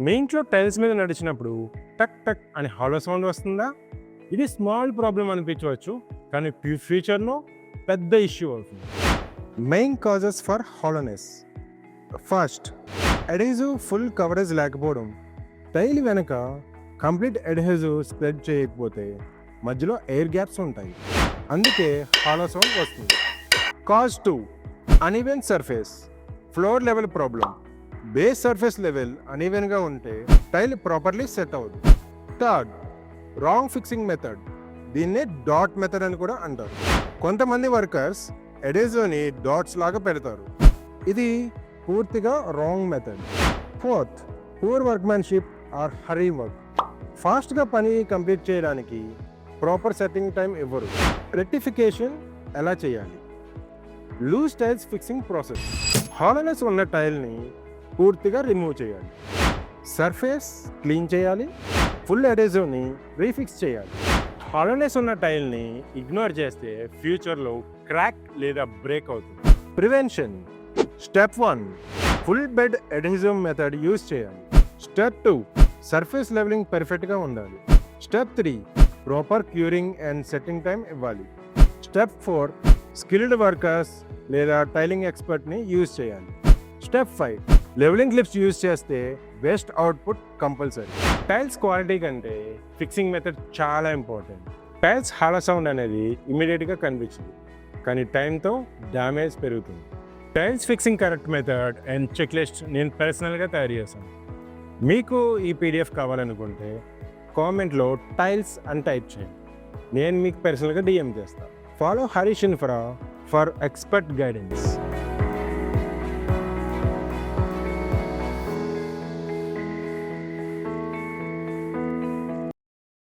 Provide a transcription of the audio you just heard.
మీ ఇంట్లో టైల్స్ మీద నడిచినప్పుడు టక్ టక్ అని హాలో సౌండ్ వస్తుందా? ఇది స్మాల్ ప్రాబ్లం అనిపించవచ్చు, కానీ ఫ్యూచర్లో పెద్ద ఇష్యూ అవుతుంది. Main causes for hollowness. First, adhesive full coverage లేకపోవడం. టైల్ వెనక కంప్లీట్ అడ్హెసివ్ స్ప్రెడ్ చేయకపోతే మధ్యలో ఎయిర్ గ్యాప్స్ ఉంటాయి, అందుకే హాలో సౌండ్ వస్తుంది. Cause 2, uneven surface. Floor level problem. Base surface level అన్ఈవెన్గా ఉంటే టైల్ ప్రాపర్లీ సెట్ అవ్వదు. Third, wrong fixing method. దీన్నే డాట్ మెథడ్ అని కూడా అంటారు. కొంతమంది వర్కర్స్ అడ్హెసివ్ని డాట్స్ లాగా పెడతారు, ఇది పూర్తిగా wrong method. Fourth, poor workmanship or hurry work. ఫాస్ట్గా పని కంప్లీట్ చేయడానికి ప్రాపర్ సెట్టింగ్ టైం ఇవ్వరు. రెక్టిఫికేషన్ ఎలా చేయాలి? Loose tiles fixing process. Hollowness ఉన్న టైల్ని పూర్తిగా రిమూవ్ చేయాలి, సర్ఫేస్ క్లీన్ చేయాలి, ఫుల్ అడ్హెసివ్ని రీఫిక్స్ చేయాలి. హాలోనెస్ ఉన్న టైల్ని ఇగ్నోర్ చేస్తే ఫ్యూచర్లో క్రాక్ లేదా బ్రేక్ అవుతుంది. Prevention. Step 1, full bed adhesive method use చేయాలి. స్టెప్ 2, సర్ఫేస్ లెవెలింగ్ పర్ఫెక్ట్గా ఉండాలి. Step 3, proper curing and setting time ఇవ్వాలి. స్టెప్ 4, స్కిల్డ్ వర్కర్స్ లేదా టైలింగ్ ఎక్స్పర్ట్ని యూజ్ చేయాలి. స్టెప్ 5, లెవెలింగ్ క్లిప్స్ యూజ్ చేస్తే best output compulsory. Tiles quality కంటే ఫిక్సింగ్ మెథడ్ చాలా ఇంపార్టెంట్. టైల్స్ హాలో సౌండ్ అనేది ఇమీడియట్గా కనిపించింది, కానీ టైంతో డ్యామేజ్ పెరుగుతుంది. Tiles fixing correct method and check list నేను పర్సనల్గా తయారు చేశాను. మీకు ఈ పీడిఎఫ్ కావాలనుకుంటే కామెంట్లో టైల్స్ అని టైప్ చేయండి, నేను మీకు పర్సనల్గా డిఎం చేస్తాను. Follow Harish infra for expert guidance.